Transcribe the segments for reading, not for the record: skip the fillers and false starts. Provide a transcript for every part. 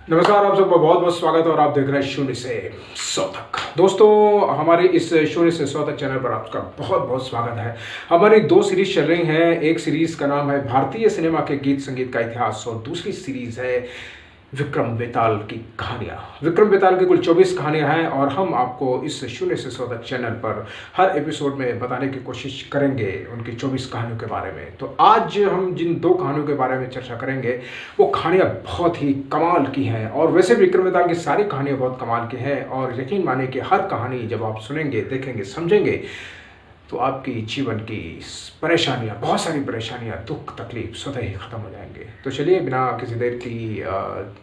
नमस्कार, आप सबका बहुत बहुत स्वागत है और आप देख रहे हैं शून्य से 100 तक। दोस्तों, हमारे इस शून्य से 100 तक चैनल पर आपका बहुत बहुत स्वागत है। हमारी दो सीरीज चल रही हैं। एक सीरीज का नाम है भारतीय सिनेमा के गीत संगीत का इतिहास और दूसरी सीरीज है विक्रम बेताल की कहानियाँ। विक्रम बेताल की कुल 24 कहानियाँ हैं और हम आपको इस शून्य से 100 तक चैनल पर हर एपिसोड में बताने की कोशिश करेंगे उनकी 24 कहानियों के बारे में। तो आज हम जिन दो कहानियों के बारे में चर्चा करेंगे वो कहानियाँ बहुत ही कमाल की हैं। और वैसे विक्रम बेताल की सारी कहानियाँ बहुत कमाल की हैं और यकीन माने कि हर कहानी जब आप सुनेंगे, देखेंगे, समझेंगे तो आपकी जीवन की परेशानियाँ, बहुत सारी परेशानियाँ, दुख तकलीफ स्वतः ही ख़त्म हो जाएंगे। तो चलिए बिना किसी देर की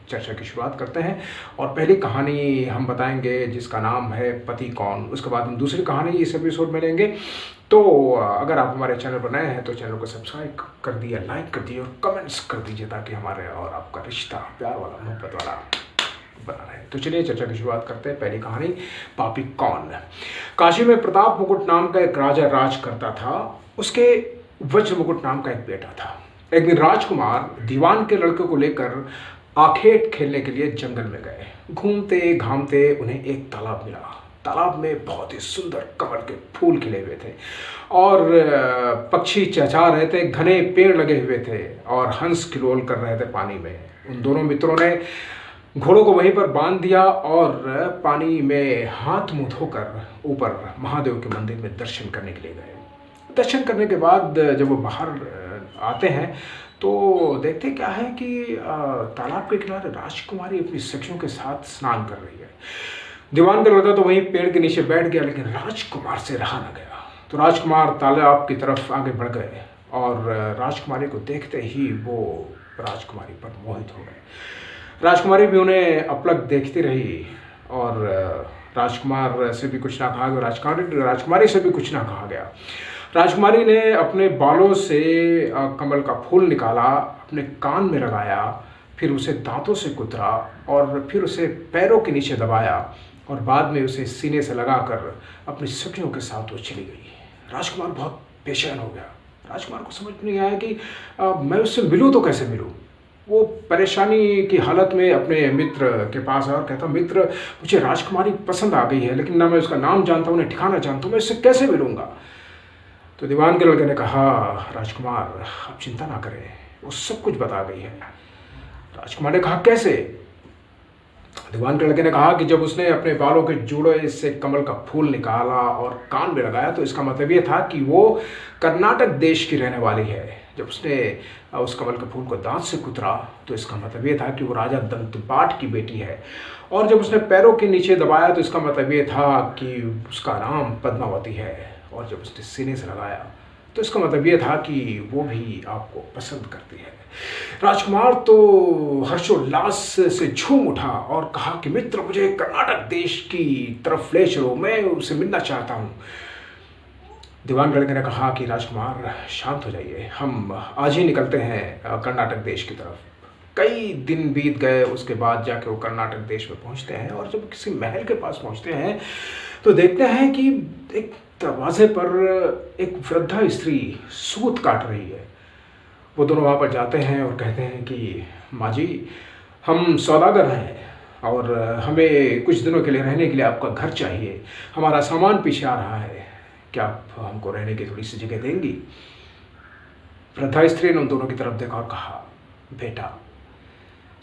चर्चा की शुरुआत करते हैं और पहली कहानी हम बताएंगे जिसका नाम है पति कौन। उसके बाद हम दूसरी कहानी इस एपिसोड में लेंगे। तो अगर आप हमारे चैनल पर नए हैं तो चैनल को सब्सक्राइब कर दिए, लाइक कर दिए और कमेंट्स कर दीजिए ताकि हमारे और आपका रिश्ता प्यार वाला, मोहब्बत वाला बना रहे। तो चलिए चर्चा की शुरुआत करते हैं। पहली कहानी, पापी कौन। काशी में प्रताप मुकुट नाम का एक राजा राज करता था। उसके वज्र मुकुट नाम का एक बेटा था। एक दिन राजकुमार दीवान के लड़के को लेकर आखेट खेलने के लिए जंगल में गए। घूमते घामते उन्हें एक तालाब मिला। तालाब में बहुत ही सुंदर कमल के फूल खिले हुए थे और पक्षी चहचहा रहे थे, घने पेड़ लगे हुए थे और हंस किलोल कर रहे थे पानी में। उन दोनों मित्रों ने घोड़ों को वहीं पर बांध दिया और पानी में हाथ मुंह धोकर ऊपर महादेव के मंदिर में दर्शन करने के लिए गए। दर्शन करने के बाद जब वो बाहर आते हैं तो देखते क्या है कि तालाब के किनारे राजकुमारी अपनी सखियों के साथ स्नान कर रही है। दीवान का लड़का तो वहीं पेड़ के नीचे बैठ गया, लेकिन राजकुमार से रहा न गया। तो राजकुमार तालाब की तरफ आगे बढ़ गए और राजकुमारी को देखते ही वो राजकुमारी पर मोहित हो गए। राजकुमारी भी उन्हें अपलक देखती रही और राजकुमार से भी कुछ ना कहा गया, राजकुमारी से भी कुछ ना कहा गया। राजकुमारी ने अपने बालों से कमल का फूल निकाला, अपने कान में लगाया, फिर उसे दांतों से कुतरा और फिर उसे पैरों के नीचे दबाया और बाद में उसे सीने से लगाकर अपनी सखियों के साथ वो चली गई। राजकुमार बहुत बेचैन हो गया। राजकुमार को समझ नहीं आया कि मैं उससे मिलूँ तो कैसे मिलूँ। वो परेशानी की हालत में अपने मित्र के पास आया और कहता, मित्र, मुझे राजकुमारी पसंद आ गई है, लेकिन ना मैं उसका नाम जानता हूँ, ना ठिकाना जानता हूँ, मैं इससे कैसे मिलूँगा। तो दीवान के लड़के ने कहा, राजकुमार आप चिंता ना करें, वो सब कुछ बता गई है। राजकुमार ने कहा, कैसे। दीवान के लड़के ने कहा कि जब उसने अपने बालों के जूड़े से कमल का फूल निकाला और कान में लगाया तो इसका मतलब ये था कि वो कर्नाटक देश की रहने वाली है। जब उसने उस कमल के फूल को दांत से कुतरा तो इसका मतलब ये था कि वो राजा दंतबाट की बेटी है। और जब उसने पैरों के नीचे दबाया तो इसका मतलब ये था कि उसका नाम पद्मावती है। और जब उसने सीने से लगाया तो इसका मतलब ये था कि वो भी आपको पसंद करती है। राजकुमार तो हर्षोल्लास से झूम उठा और कहा कि मित्र, मुझे कर्नाटक देश की तरफ ले चलो, मैं उसे मिलना चाहता हूँ। दीवान लड़के ने कहा कि राजकुमार शांत हो जाइए, हम आज ही निकलते हैं कर्नाटक देश की तरफ। कई दिन बीत गए, उसके बाद जाके वो कर्नाटक देश में पहुंचते हैं और जब किसी महल के पास पहुंचते हैं तो देखते हैं कि एक दरवाजे पर एक वृद्धा स्त्री सूत काट रही है। वो दोनों वहाँ पर जाते हैं और कहते हैं कि माँ जी, हम सौदागर हैं और हमें कुछ दिनों के लिए रहने के लिए आपका घर चाहिए। हमारा सामान पीछे आ रहा है, क्या आप हमको रहने की थोड़ी सी जगह देंगी। वृद्धा स्त्री ने उन दोनों की तरफ देखा और कहा, बेटा,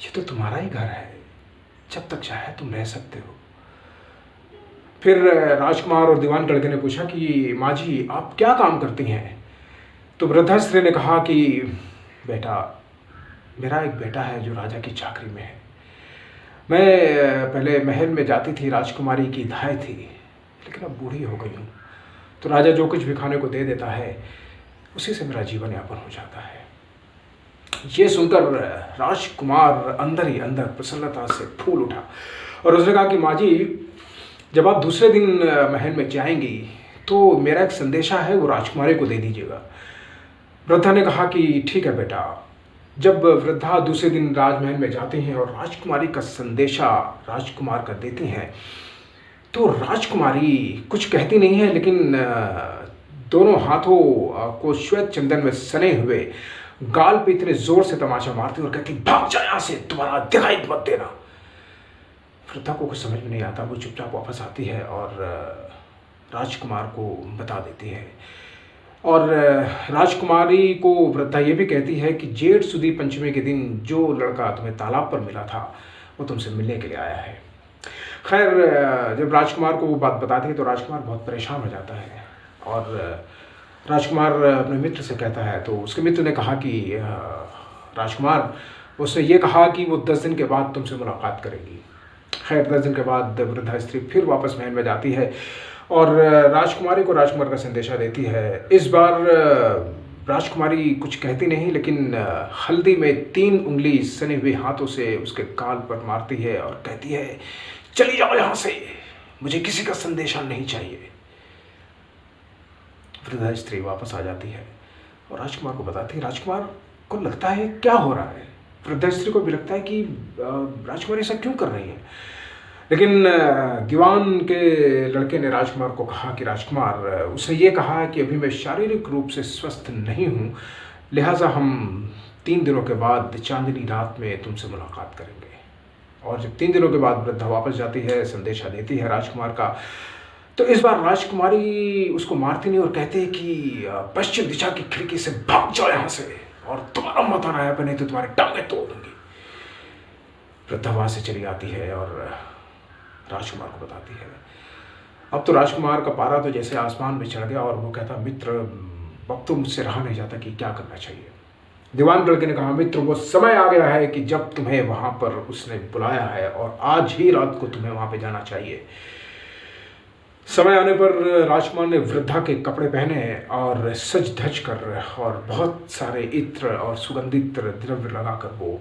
ये तो तुम्हारा ही घर है, जब तक चाहे तुम रह सकते हो। फिर राजकुमार और दीवान लड़के ने पूछा कि माँ जी, आप क्या काम करती हैं। तो वृद्धा स्त्री ने कहा कि बेटा, मेरा एक बेटा है जो राजा की चाकरी में है। मैं पहले महल में जाती थी, राजकुमारी की धाय थी, लेकिन अब बूढ़ी हो गई हूँ, तो राजा जो कुछ भी खाने को दे देता है उसी से मेरा जीवन यापन हो जाता है। ये सुनकर राजकुमार अंदर ही अंदर प्रसन्नता से फूल उठा और उसने कहा कि माँ जी, जब आप दूसरे दिन महल में जाएंगी तो मेरा एक संदेशा है, वो राजकुमारी को दे दीजिएगा। वृद्धा ने कहा कि ठीक है बेटा। जब वृद्धा दूसरे दिन राजमहल में जाती हैं और राजकुमारी का संदेशा राजकुमार का देती हैं तो राजकुमारी कुछ कहती नहीं है, लेकिन दोनों हाथों को श्वेत चंदन में सने हुए गाल पे इतने जोर से तमाचा मारती और कहती, भाग जा यहाँ से, तुम्हारा दिखाई मत देना। वृद्धा को कुछ समझ में नहीं आता। वो चुपचाप वापस आती है और राजकुमार को बता देती है। और राजकुमारी को वृद्धा ये भी कहती है कि जेठ सुदी पंचमी के दिन जो लड़का तुम्हें तालाब पर मिला था वो तुमसे मिलने के लिए आया है। खैर जब राजकुमार को वो बात बताती है तो राजकुमार बहुत परेशान हो जाता है और राजकुमार अपने मित्र से कहता है, तो उसके मित्र ने कहा कि राजकुमार, उसने ये कहा कि वो 10 दिन के बाद तुमसे मुलाकात करेगी। खैर 10 दिन के बाद वृद्धा स्त्री फिर वापस महल में जाती है और राजकुमारी को राजकुमार का संदेशा देती है। इस बार राजकुमारी कुछ कहती नहीं, लेकिन हल्दी में 3 उंगली सने हुए हाथों से उसके गाल पर मारती है और कहती है, चली जाओ यहाँ से, मुझे किसी का संदेशा नहीं चाहिए। वृद्धा स्त्री वापस आ जाती है और राजकुमार को बताती है। राजकुमार को लगता है क्या हो रहा है। वृद्धा स्त्री को भी लगता है कि राजकुमारी ऐसा क्यों कर रही है। लेकिन दीवान के लड़के ने राजकुमार को कहा कि राजकुमार, उसने ये कहा कि अभी मैं शारीरिक रूप से स्वस्थ नहीं हूँ, लिहाजा हम 3 दिनों के बाद चांदनी रात में तुमसे मुलाकात करेंगे। और जब 3 दिनों के बाद वृद्धा वापस जाती है, संदेशा देती है राजकुमार का, तो इस बार राजकुमारी उसको मारती नहीं और कहते हैं कि पश्चिम दिशा की खिड़की से भाग जाओ यहाँ से और तुम्हारा मत आना है, नहीं तो तुम्हारे टांगें तोड़ दूंगी। वृद्धा वहां से चली आती है और राजकुमार को बताती है। अब तो राजकुमार का पारा तो जैसे आसमान में चढ़ गया और वो कहता, मित्र अब तो मुझसे रहा नहीं जाता कि क्या करना चाहिए। दीवान लड़के ने कहा, मित्र वो समय आ गया है कि जब तुम्हें वहां पर उसने बुलाया है और आज ही रात को तुम्हें वहां पे जाना चाहिए। समय आने पर राजकुमार ने वृद्धा के कपड़े पहने और सज धज कर और बहुत सारे इत्र और सुगंधित द्रव्य लगाकर वो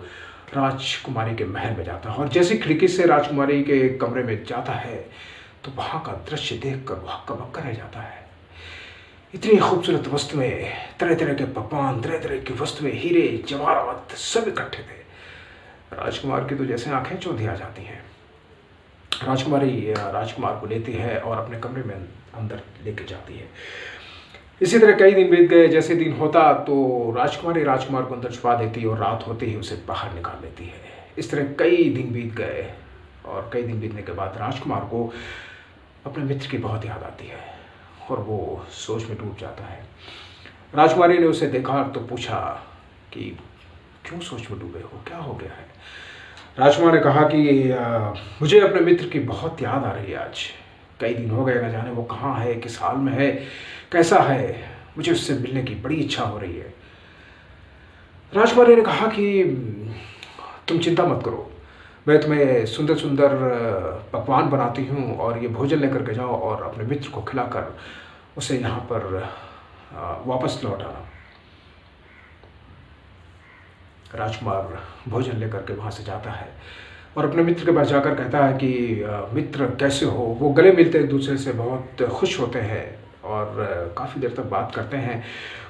राजकुमारी के महल में जाता है। और जैसे खिड़की से राजकुमारी के कमरे में जाता है तो वहाँ का दृश्य देखकर वह हक्का-बक्का रह जाता है। इतनी खूबसूरत वस्तुएं, तरह तरह के पकवान, तरह तरह की वस्तुएं, हीरे जवाहरात सब इकट्ठे थे। राजकुमार की तो जैसे आंखें चौंधी आ जाती हैं। राजकुमारी राजकुमार को लेती है और अपने कमरे में अंदर लेके जाती है। इसी तरह कई दिन बीत गए। जैसे दिन होता तो राजकुमारी राजकुमार को अंदर छुपा देती और रात होते ही उसे बाहर निकाल लेती है। इस तरह कई दिन बीत गए और कई दिन बीतने के बाद राजकुमार को अपने मित्र की बहुत याद आती है और वो सोच में डूब जाता है। राजकुमारी ने उसे देखा तो पूछा कि क्यों सोच में डूबे हो, क्या हो गया है। राजकुमार ने कहा कि मुझे अपने मित्र की बहुत याद आ रही है। आज कई दिन हो गए, न जाने वो कहाँ है, किस हाल में है, कैसा है, मुझे उससे मिलने की बड़ी इच्छा हो रही है। राजकुमारी ने कहा कि तुम चिंता मत करो, मैं तुम्हें सुंदर सुंदर पकवान बनाती हूँ और ये भोजन लेकर के जाओ और अपने मित्र को खिलाकर उसे यहाँ पर वापस लौट आना। राजकुमार भोजन लेकर के वहाँ से जाता है और अपने मित्र के पास जाकर कहता है कि मित्र कैसे हो। वो गले मिलते एक दूसरे से बहुत खुश होते हैं और काफ़ी देर तक बात करते हैं।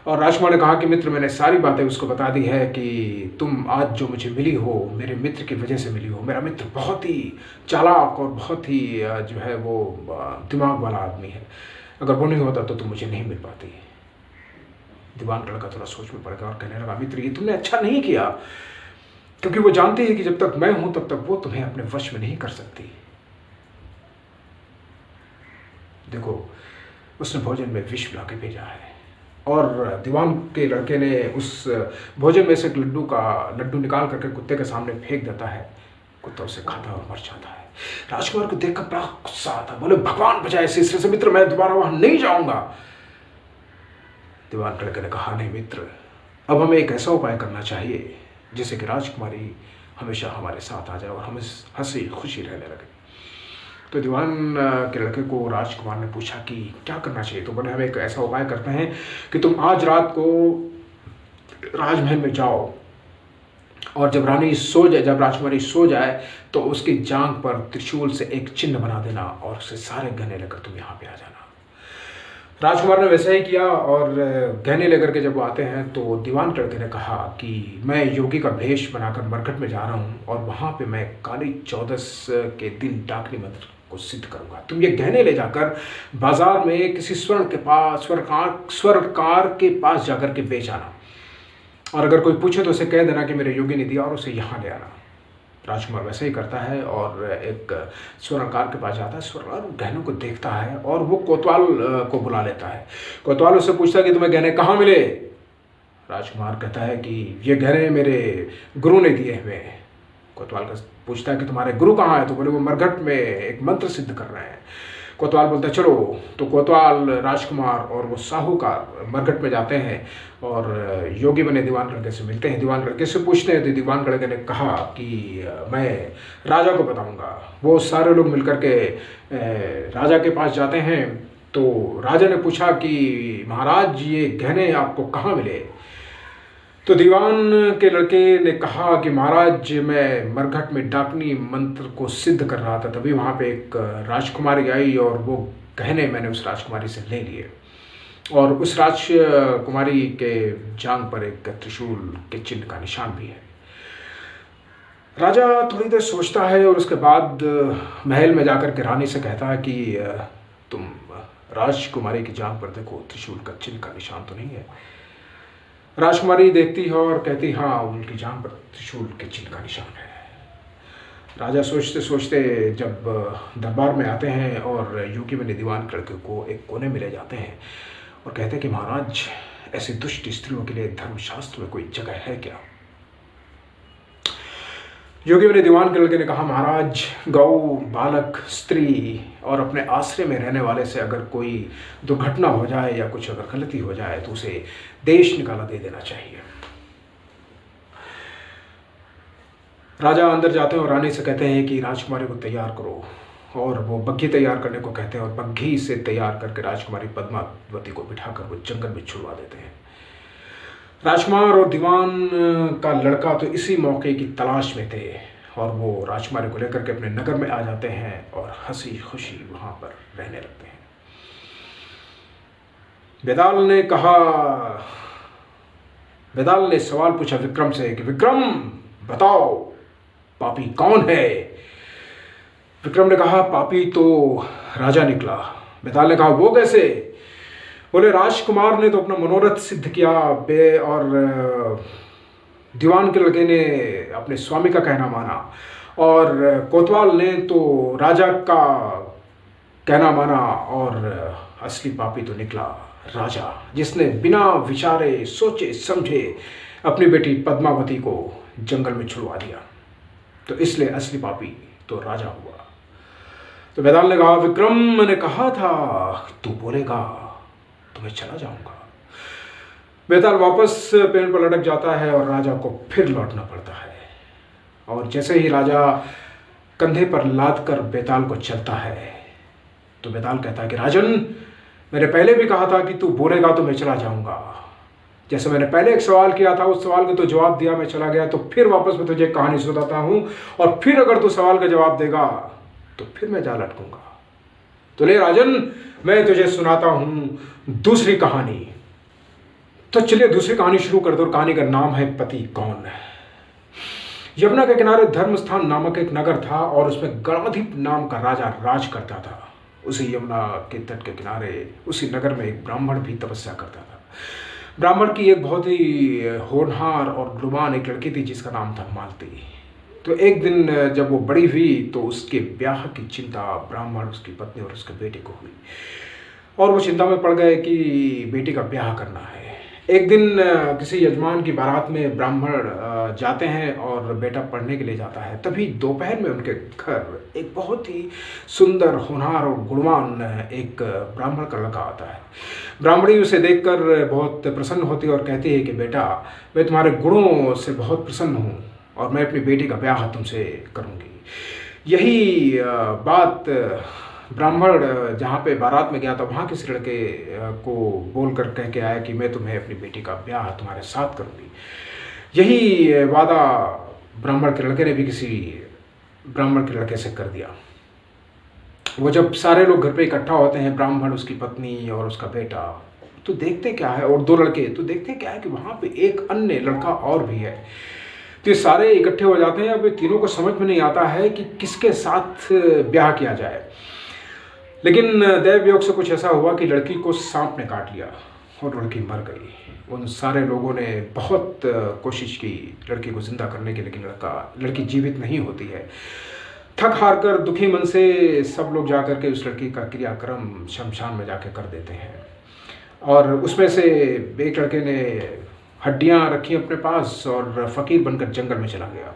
और राजकुमार ने कहा कि मित्र, मैंने सारी बातें उसको बता दी है कि तुम आज जो मुझे मिली हो मेरे मित्र की वजह से मिली हो। मेरा मित्र बहुत ही चालाक और बहुत ही जो है वो दिमाग वाला आदमी है, अगर वो नहीं होता तो तुम मुझे नहीं मिल पाती। दीवान लड़का थोड़ा सोच में पड़ गया और कहने लगा, मित्र ये तुमने अच्छा नहीं किया, क्योंकि वो जानती है कि जब तक मैं हूं तब तक वो तुम्हें अपने वश में नहीं कर सकती। देखो उसने भोजन में विष मिला के भेजा है और दीवान के लड़के ने उस भोजन में से एक लड्डू निकाल करके कुत्ते के सामने फेंक देता है। कुत्ता उसे खाता और मर जाता है। राजकुमार को देखकर बड़ा गुस्सा आता, बोले भगवान बचाए इस से मित्र, मैं दोबारा वहां नहीं जाऊंगा। दीवान लड़के ने कहा, नहीं मित्र, अब हमें एक ऐसा उपाय करना चाहिए जिससे कि राजकुमारी हमेशा हमारे साथ आ जाए और हम हंसी खुशी रहने लगे। तो दीवान के लड़के को राजकुमार ने पूछा कि क्या करना चाहिए। तो बोले, हम एक ऐसा उपाय करते हैं कि तुम आज रात को राजमहल में जाओ और जब राजकुमारी सो जाए तो उसकी जांघ पर त्रिशूल से एक चिन्ह बना देना और उससे सारे गहने लेकर तुम यहाँ पे आ जाना। राजकुमार ने वैसा ही किया और गहने लेकर के जब वो आते हैं तो दीवान लड़के ने कहा कि मैं योगी का भेष बनाकर मरकट में जा रहा हूँ और वहाँ पे मैं काली चौदस के दिन डाकनी मंत्र को सिद्ध करूँगा। तुम ये गहने ले जाकर बाजार में किसी स्वर्णकार के पास जाकर के बेच आना और अगर कोई पूछे तो उसे कह देना कि मेरे योगी ने दिया और उसे यहाँ ले आना। राजकुमार वैसे ही करता है और एक स्वर्णकार के पास जाता है, स्वर्णकार गहनों को देखता है और वो कोतवाल को बुला लेता है। कोतवाल उससे पूछता है कि तुम्हें गहने कहाँ मिले? राजकुमार कहता है कि ये गहने मेरे गुरु ने दिए हुए हैं। कोतवाल का पूछता है कि तुम्हारे गुरु कहाँ है? तो बोले वो मरघट में एक मंत्र सिद्ध कर रहे हैं। कोतवाल बोलता है चलो। तो कोतवाल, राजकुमार और वो साहूकार मरघट में जाते हैं और योगी बने दीवान लड़के से मिलते हैं। दीवान लड़के से पूछते हैं तो दीवान लड़के ने कहा कि मैं राजा को बताऊंगा। वो सारे लोग मिलकर के राजा के पास जाते हैं। तो राजा ने पूछा कि महाराज ये गहने आपको कहाँ मिले? तो दीवान के लड़के ने कहा कि महाराज मैं मरघट में डाकनी मंत्र को सिद्ध कर रहा था, तभी वहाँ पे एक राजकुमारी आई और वो गहने मैंने उस राजकुमारी से ले लिए। और उस राजकुमारी के जांघ पर एक त्रिशूल के चिन्ह का निशान भी है। राजा थोड़ी देर सोचता है और उसके बाद महल में जाकर के रानी से कहता है कि तुम राजकुमारी की जांघ पर देखो, त्रिशूल का चिन्ह का निशान तो नहीं है। राजकुमारी देखती है और कहती हाँ, उनकी जांघ पर त्रिशूल के चिन्ह का निशान है। राजा सोचते सोचते जब दरबार में आते हैं और योगी बने दीवान लड़के को एक कोने में ले जाते हैं और कहते हैं कि महाराज ऐसी दुष्ट स्त्रियों के लिए धर्मशास्त्र में कोई जगह है क्या? योगी बने दीवान के लड़के ने कहा महाराज गौ, बालक, स्त्री और अपने आश्रय में रहने वाले से अगर कोई दुर्घटना हो जाए या कुछ अगर गलती हो जाए तो उसे देश निकाला दे देना चाहिए। राजा अंदर जाते हैं और रानी से कहते हैं कि राजकुमारी को तैयार करो और वो बग्घी तैयार करने को कहते हैं और बग्घी से तैयार करके राजकुमारी पद्मावती को बिठाकर वो जंगल में छुड़वा देते हैं। राजकुमार और दीवान का लड़का तो इसी मौके की तलाश में थे और वो राजकुमारी को लेकर के अपने नगर में आ जाते हैं और हंसी खुशी वहां पर रहने लगते हैं। बेताल ने सवाल पूछा विक्रम से कि विक्रम बताओ पापी कौन है? विक्रम ने कहा पापी तो राजा निकला। बेताल ने कहा वो कैसे? बोले राजकुमार ने तो अपना मनोरथ सिद्ध किया और दीवान के लड़के ने अपने स्वामी का कहना माना और कोतवाल ने तो राजा का कहना माना और असली पापी तो निकला राजा, जिसने बिना विचारे सोचे समझे अपनी बेटी पद्मावती को जंगल में छुड़वा दिया। तो इसलिए असली पापी तो राजा हुआ। तो बेताल ने कहा विक्रम ने कहा था तू बोलेगा तो मैं चला जाऊंगा। बेताल वापस पेड़ पर लटक जाता है और राजा को फिर लौटना पड़ता है। और जैसे ही राजा कंधे पर लाद कर बेताल को चलता है तो बेताल कहता है कि राजन मैंने पहले भी कहा था कि तू बोलेगा तो मैं चला जाऊंगा। जैसे मैंने पहले एक सवाल किया था उस सवाल का तो जवाब दिया, मैं चला गया, तो फिर वापस मैं तुझे एक कहानी सुनाता हूं और फिर अगर तू सवाल का जवाब देगा तो फिर मैं जा लटकूंगा। तो ले राजन मैं तुझे सुनाता हूं दूसरी कहानी। तो चलिए दूसरी कहानी शुरू कर दो। कहानी का नाम है पति कौन। यमुना के किनारे धर्मस्थान नामक एक नगर था और उसमें गणाधिप नाम का राजा राज करता था। उसी यमुना के तट के किनारे उसी नगर में एक ब्राह्मण भी तपस्या करता था। ब्राह्मण की एक बहुत ही होनहार और गुणवान एक लड़की थी जिसका नाम था मालती। तो एक दिन जब वो बड़ी हुई तो उसके ब्याह की चिंता ब्राह्मण, उसकी पत्नी और उसके बेटे को हुई और वो चिंता में पड़ गए कि बेटी का ब्याह करना है। एक दिन किसी यजमान की बारात में ब्राह्मण जाते हैं और बेटा पढ़ने के लिए जाता है। तभी दोपहर में उनके घर एक बहुत ही सुंदर, होनहार और गुणवान एक ब्राह्मण का लड़का आता है। ब्राह्मणी उसे देखकर बहुत प्रसन्न होती है और कहती है कि बेटा मैं तुम्हारे गुणों से बहुत प्रसन्न हूँ और मैं अपनी बेटी का ब्याह तुमसे करूँगी। यही बात ब्राह्मण जहाँ पे बारात में गया था वहाँ किसी लड़के को बोल कर कह के आया कि मैं तुम्हें अपनी बेटी का ब्याह तुम्हारे साथ करूँगी। यही वादा ब्राह्मण के लड़के ने भी किसी ब्राह्मण के लड़के से कर दिया। वो जब सारे लोग घर पे इकट्ठा होते हैं, ब्राह्मण, उसकी पत्नी और उसका बेटा, तो देखते क्या है, और दो लड़के, तो देखते क्या है कि वहाँ पे एक अन्य लड़का और भी है। तो ये सारे इकट्ठे हो जाते हैं। अब तीनों को समझ में नहीं आता है कि किसके साथ ब्याह किया जाए। लेकिन दैव योग से कुछ ऐसा हुआ कि लड़की को सांप ने काट लिया और लड़की मर गई। उन सारे लोगों ने बहुत कोशिश की लड़की को ज़िंदा करने की, लेकिन लड़की जीवित नहीं होती है। थक हार कर दुखी मन से सब लोग जाकर के उस लड़की का क्रियाक्रम शमशान में जाके कर देते हैं। और उसमें से एक लड़के ने हड्डियां रखी अपने पास और फ़कीर बनकर जंगल में चला गया।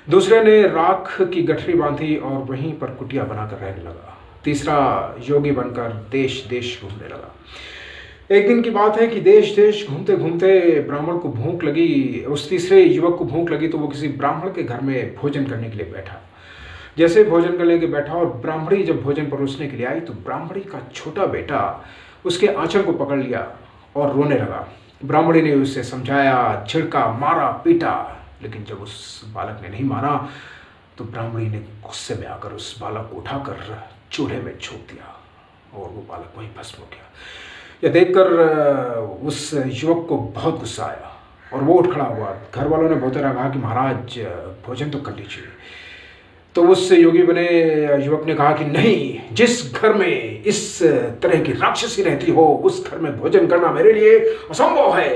दूसरे ने राख की गठरी बांधी और वहीं पर कुटिया बनाकर रहने लगा। तीसरा योगी बनकर देश देश घूमने लगा। एक दिन की बात है कि देश देश घूमते घूमते ब्राह्मण को भूख लगी। उस तीसरे युवक को भूख लगी तो वो किसी ब्राह्मण के घर में भोजन करने के लिए बैठा। जैसे भोजन करने के बैठा और ब्राह्मणी जब भोजन परोसने के लिए आई तो ब्राह्मणी का छोटा बेटा उसके आंचल को पकड़ लिया और रोने लगा। ब्राह्मणी ने उसे समझाया, झिड़का, मारा, पीटा, लेकिन जब उस बालक ने नहीं माना तो ब्राह्मणी ने गुस्से में आकर उस बालक को उठाकर चूल्हे में झोंक दिया और वो बालक वहीं भस्म हो गया। यह देखकर उस युवक को बहुत गुस्सा आया और वो उठ खड़ा हुआ। घर वालों ने बहुत तरह कहा कि महाराज भोजन तो कर लीजिए। तो उस योगी बने युवक ने कहा कि नहीं, जिस घर में इस तरह की राक्षसी रहती हो उस घर में भोजन करना मेरे लिए असंभव है।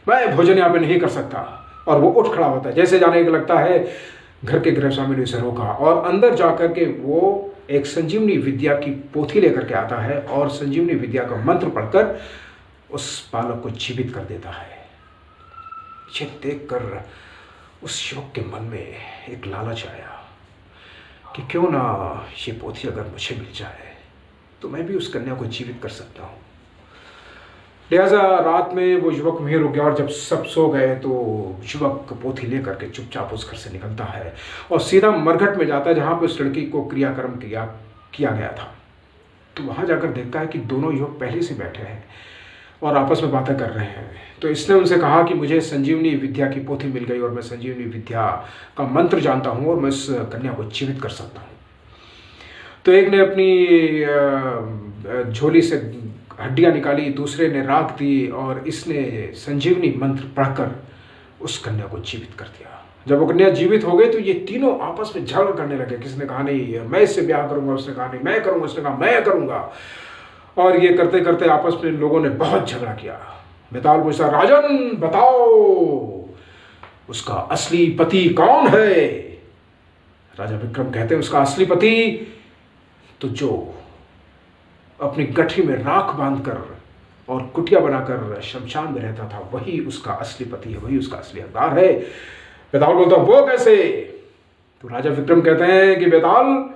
मैं भोजन यहाँ पे नहीं कर सकता। और वो उठ खड़ा होता है। जैसे जाने को लगता है घर के गृह स्वामी ने उसे रोका और अंदर जाकर के वो एक संजीवनी विद्या की पोथी लेकर के आता है और संजीवनी विद्या का मंत्र पढ़कर उस बालक को जीवित कर देता है। ये देखकर उस युवक के मन में एक लालच आया कि क्यों ना ये पोथी अगर मुझे मिल जाए तो मैं भी उस कन्या को जीवित कर सकता हूँ। लिहाजा रात में वो युवक वहीं रुक गया और जब सब सो गए तो युवक पोथी लेकर के चुपचाप उस घर से निकलता है और सीधा मरघट में जाता है जहाँ पे उस लड़की को क्रियाक्रम किया गया था। तो वहाँ जाकर देखता है कि दोनों युवक पहले से बैठे हैं और आपस में बातें कर रहे हैं। तो इसने उनसे कहा कि मुझे संजीवनी विद्या की पोथी मिल गई और मैं संजीवनी विद्या का मंत्र जानता हूँ और मैं उस कन्या को जीवित कर सकता हूँ। तो एक ने अपनी झोली से हड्डियाँ निकाली, दूसरे ने राख दी और इसने संजीवनी मंत्र पढ़कर उस कन्या को जीवित कर दिया। जब वो कन्या जीवित हो गई तो ये तीनों आपस में झगड़ा करने लगे। किसने कहा नहीं मैं इससे ब्याह करूंगा, उसने कहा नहीं मैं करूंगा, उसने कहा मैं करूंगा। और ये करते करते आपस में लोगों ने बहुत झगड़ा किया। बेताल पूछा, राजन बताओ उसका असली पति कौन है? राजा विक्रम कहते हैं उसका असली पति तो जो अपनी गठरी में राख बांधकर और कुटिया बनाकर शमशान में रहता था वही उसका असली पति है, वही उसका असली हकदार है। बेताल बोलता वो कैसे? तो राजा विक्रम कहते हैं कि बेताल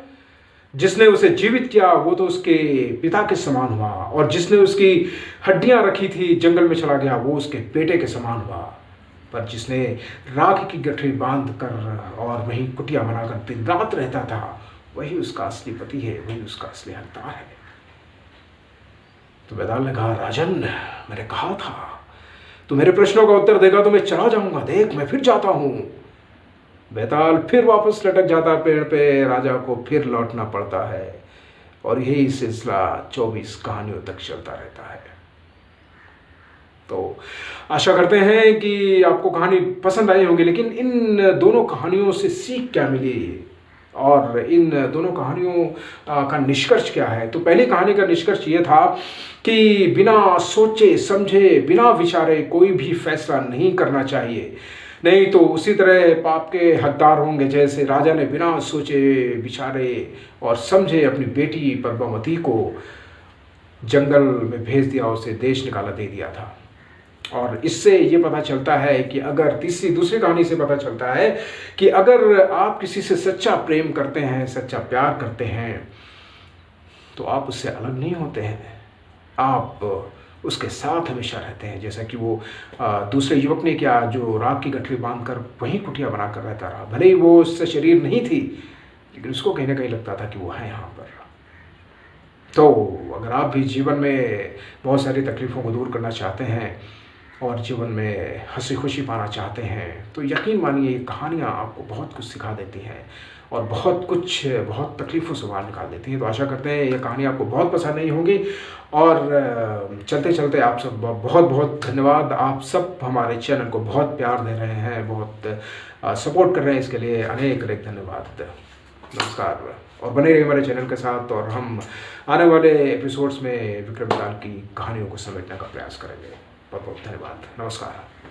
जिसने उसे जीवित किया वो तो उसके पिता के समान हुआ और जिसने उसकी हड्डियां रखी थी जंगल में चला गया वो उसके बेटे के समान हुआ, पर जिसने राख की गठरी बांध कर और वहीं कुटिया बनाकर दिन रात रहता था वही उसका असली पति है, वही उसका असली हकदार है। तो बेताल ने कहा, राजन मैंने कहा था तू मेरे प्रश्नों का उत्तर देगा तो मैं चला जाऊंगा, देख मैं फिर जाता हूं। बेताल फिर वापस लटक जाता पेड़ पे, राजा को फिर लौटना पड़ता है और यही सिलसिला 24 कहानियों तक चलता रहता है। तो आशा करते हैं कि आपको कहानी पसंद आई होगी, लेकिन इन दोनों कहानियों से सीख क्या मिली और इन दोनों कहानियों का निष्कर्ष क्या है? तो पहली कहानी का निष्कर्ष ये था कि बिना सोचे समझे, बिना विचारे कोई भी फैसला नहीं करना चाहिए, नहीं तो उसी तरह पाप के हकदार होंगे जैसे राजा ने बिना सोचे विचारे और समझे अपनी बेटी परबामती को जंगल में भेज दिया, उसे देश निकाला दे दिया था। और इससे ये पता चलता है कि अगर दूसरी कहानी से पता चलता है कि अगर आप किसी से सच्चा प्रेम करते हैं, सच्चा प्यार करते हैं तो आप उससे अलग नहीं होते हैं, आप उसके साथ हमेशा रहते हैं। जैसा कि वो दूसरे युवक ने किया जो राख की गठरी बांधकर वहीं कुटिया बनाकर रहता रहा। भले ही वो उससे शरीर नहीं थी लेकिन उसको कहीं ना कहीं लगता था कि वो है यहाँ पर। तो अगर आप भी जीवन में बहुत सारी तकलीफ़ों को दूर करना चाहते हैं और जीवन में हंसी खुशी पाना चाहते हैं तो यकीन मानिए ये कहानियाँ आपको बहुत कुछ सिखा देती हैं और बहुत तकलीफ़ों से बाहर निकाल देती हैं। तो आशा करते हैं ये कहानी आपको बहुत पसंद नहीं होगी। और चलते चलते आप सब बहुत बहुत धन्यवाद। आप सब हमारे चैनल को बहुत प्यार दे रहे हैं, बहुत सपोर्ट कर रहे हैं, इसके लिए अनेक धन्यवाद। नमस्कार। और बने रहिए हमारे चैनल के साथ, और हम आने वाले एपिसोड्स में विक्रम बेताल की कहानियों को समेटने का प्रयास करेंगे। बहुत बहुत धन्यवाद। नमस्कार।